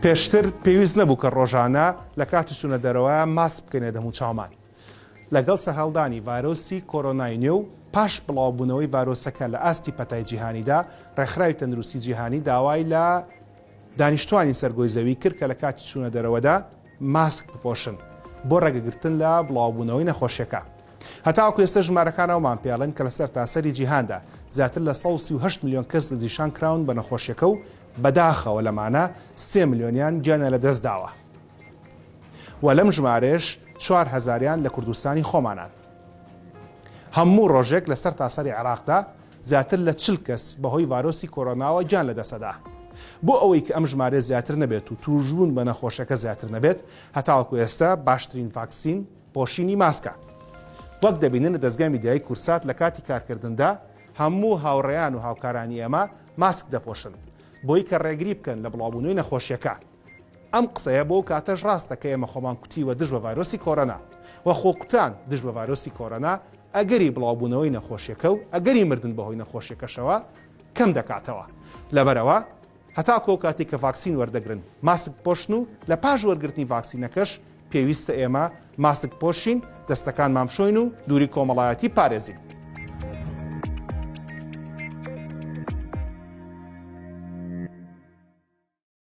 پێشتر پێویست نەبوو کە ڕۆژانە لە کاتی چوونە دەرەوە ماسک بکەنێ دەم و چاومان. لەگەڵ سەرهەڵدانی ڤایرۆسی کۆرۆنای نوێ و پاش بڵاوبوونەوەی ڤایرۆسەکە لە ئاستی پەتای جیهانیدا ڕێکخراوی تەندروستی جیهانی داوای لە دانیشتوانی سەرگۆی زەوی کرد کە لە کاتی چوونە دەرەوەدا ماسک بپۆشن بۆ ڕێگەگرتن لە بڵاوبوونەوەی نەخۆشیەکە. هەتاوەکو ئێستا ژمارەکانەوەمان پێڵێن کە لەسەر تاسەری جیهاندا زیاتر لە 138 میلیۆن کەس لەجیشان کراون بە نەخۆشیەکە و بەداخەوە لەمانە 3 میلیۆنیان گیانە لە دەست داوە و لەم ژمارەش 4,000یان لە کوردستانی خۆمانان. هەموو ڕۆژێک لەسەر تاسەری عێراقدا زیاتر لە 40 کەس بەهۆی ڤایرۆسی کۆرۆناوە گیان لەدەسەدا. بۆ ئەوەی کە ئەم ژمارە زیاتر نەبێت و تووژبوون بە نەخۆشەکە زیاتر نەبێت، هەتاوەکو ئێستا باشترین ڤاکسین پۆشینی ماسکە. وەک دەبینن لە دەستگای میدیایی کورسات لە کاتی کارکردندا هەموو هاوڕێیان و هاوکارانی ئێمە ماسک دەپۆشن بۆی کە ڕێگری بکەن لە بڵاوبوونەوەی نەخۆشیەکە. ئەم قسەیە بۆ کاتەش ڕاستە کە ئێمە خۆمان کوتیوە دژ بە ڤایرۆسی کۆرۆنا و خۆکوتان دژ بە ڤایرۆسی کۆرۆنا ئەگەری بڵاوبوونەوەی نەخۆشیەکە و ئەگەری مردن بەهۆی نەخۆشیەکەشەوە کەم دەکاتەوە. لەبەرەوە هەتاکۆ کاتێک کە ڤاکسین وەردەگرن ماسک پۆشن و لە پاش وەرگرتنی ڤاکسینەکەش پێویستە ئێمە ماسک پۆشین، دەستەکان مامشۆین و دووری کۆمەڵایەتی پارێزین.